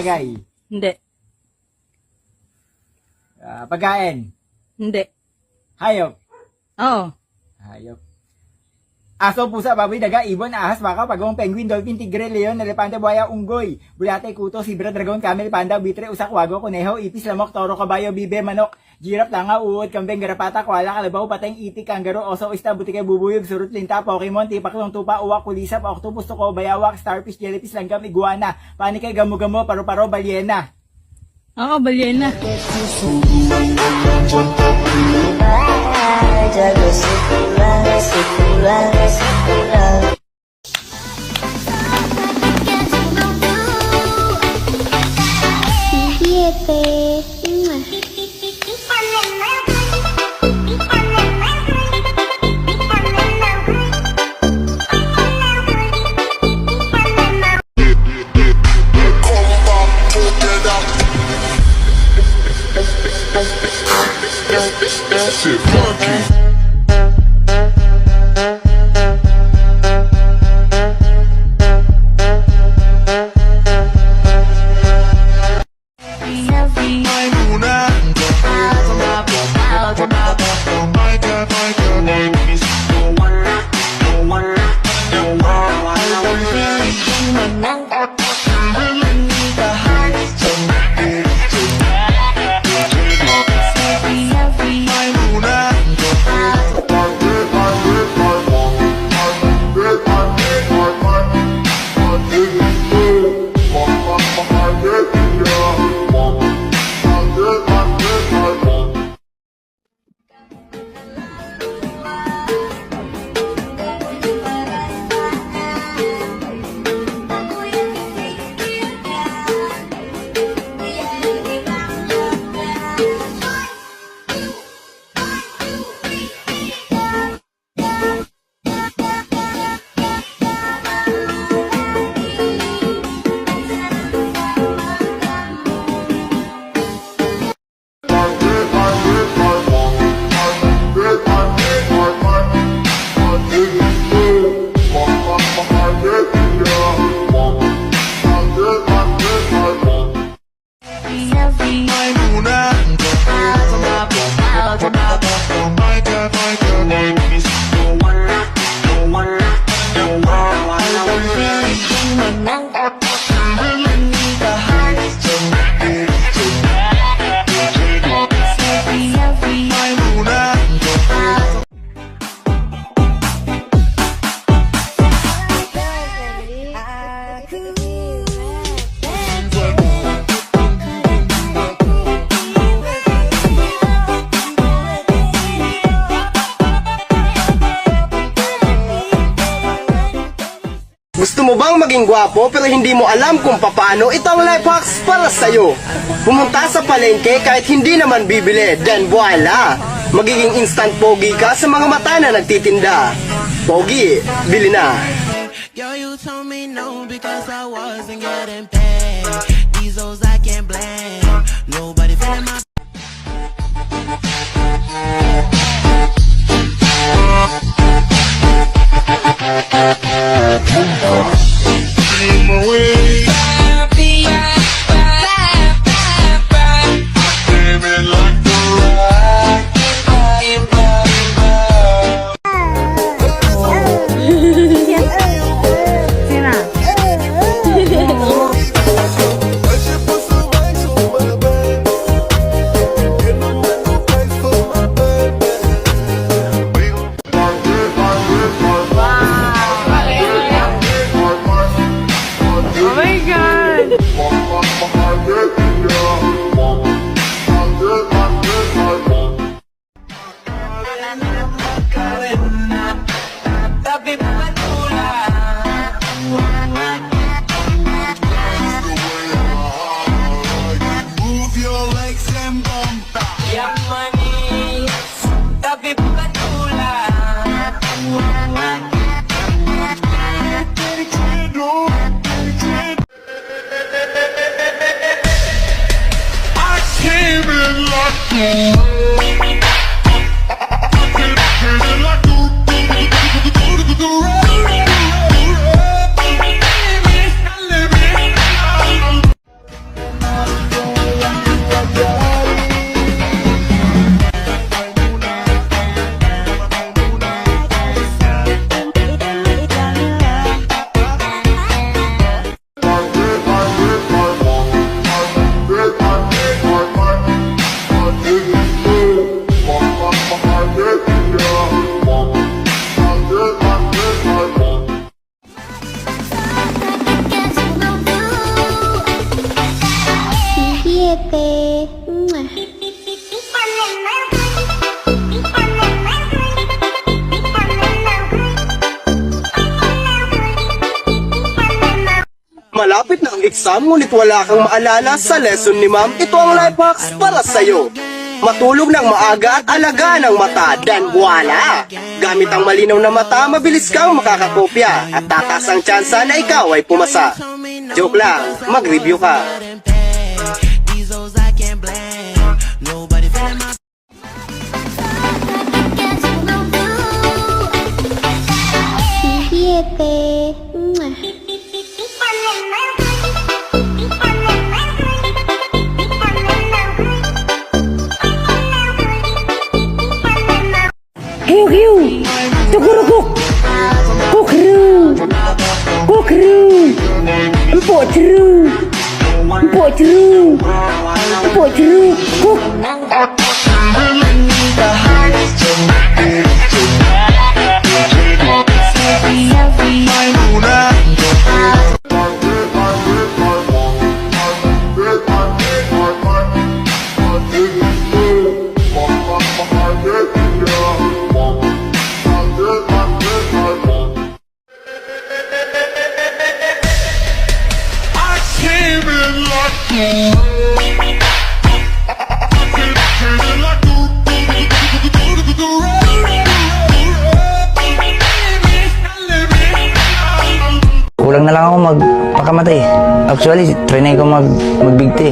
bagay? Hindi. Pagkain? Hindi. Hayop? Oo. Hayop. Aso, pusa, baboy, daga, ibon, ahas, baka, pagong, penguin, dolphin, tigre, leon, elepante, buhaya, unggoy, bulate, kuto, zebra, dragon, camel, panda, bitre, usak, wago, kuneho, ipis, lamok, toro, kabayo, bibe, manok, giraffe, langa, uod, kambing, garapata, koala, kalabaw, pateng, itik, kanggaro, oso, ista, butikay, bubuyog, surut, linta, pokemon, tipak, tupa, uwak, kulisap, octopus, tuko, bayawak, starfish, jellyfish, langgam, iguana, panikay, gamu-gamo, paro-paro, balyena. Oo, balyena. Shit, funky. Gusto mo bang maging gwapo pero hindi mo alam kung paano? Ito ang life hacks para sa'yo. Pumunta sa palengke kahit hindi naman bibili, then voila! Magiging instant pogi ka sa mga mata na nagtitinda. Pogi, bili na! Yo, you told me no because I wasn't getting paid. These hoes I can't blame. Nobody feeling my Sina? ang exam ngunit wala kang maalala sa lesson ni ma'am, ito ang life hacks para sa'yo. Matulog ng maaga at alagaan ang mata, dan voila! Gamit ang malinaw na mata, mabilis kang makakakopya at tatas ang tsansa na ikaw ay pumasa. Joke lang, mag-review ka. These hoes I can't blame. Nobody feeling my Siete. Hiu hiu. Tukurukuk. Kukru. Kukru. Empuk ceru. Empuk ceru. Empuk ceru. Kuk. I came in like you. Kulang na lang ako magpakamatay. Actually, trinay ko magbigti.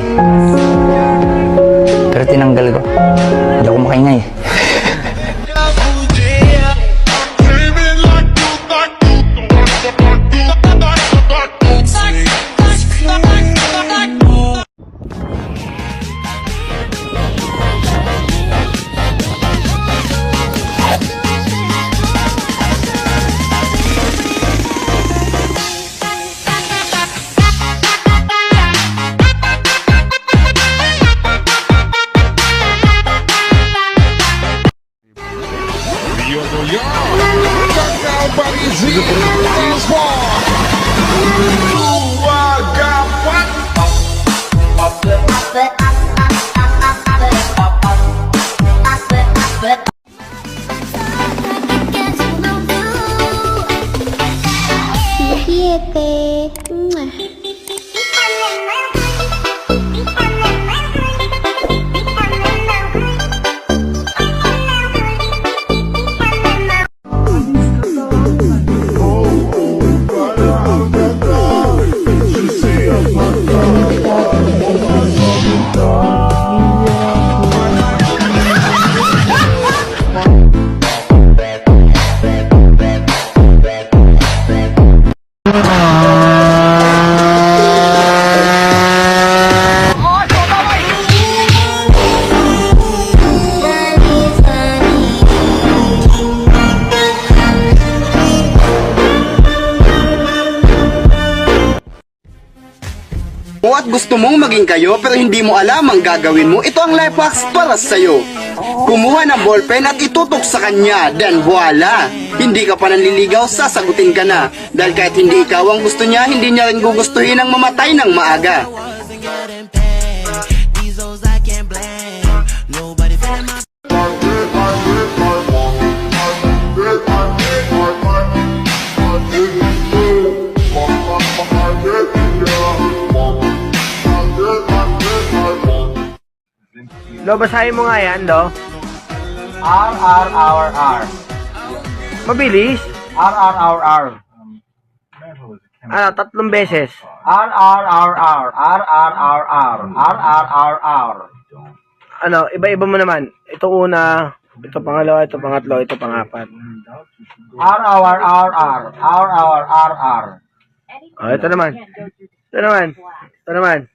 Pero tinanggal ko. Hindi ako makaingay. Came in like you. Siete. O at gusto mong maging kayo pero hindi mo alam ang gagawin mo, ito ang life hacks para sa'yo. Kumuha ng ballpen at itutok sa kanya, then voila! Hindi ka pa nanliligaw, sasagutin ka na. Dahil kahit hindi ikaw ang gusto niya, hindi niya rin gugustuhin ang mamatay ng maaga. wasn't getting paid. These hoes I can't blame. Nobody feeling my Lo, basahin mo nga yan, Lo. R, R, R, R. Mabilis. R, R, R, R. Ano, 3 beses. R, R, R, R. R, R, R, R. R, R, R, R. Ano, iba-iba mo naman. Ito una, ito pangalawa, ito pangatlo, ito pangapat. R, R, R, R. R, R, R, R. Oh, ito naman. Ito naman. Ito naman.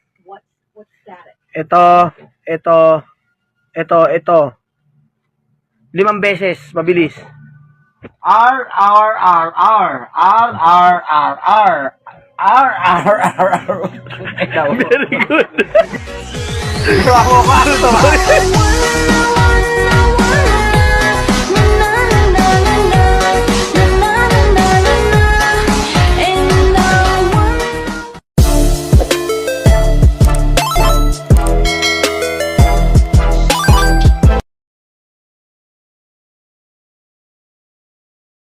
Ito. 5 beses, mabilis. R, R, R, R. R, R, R, R. R, R, R, R. Very good. Ako, ano to?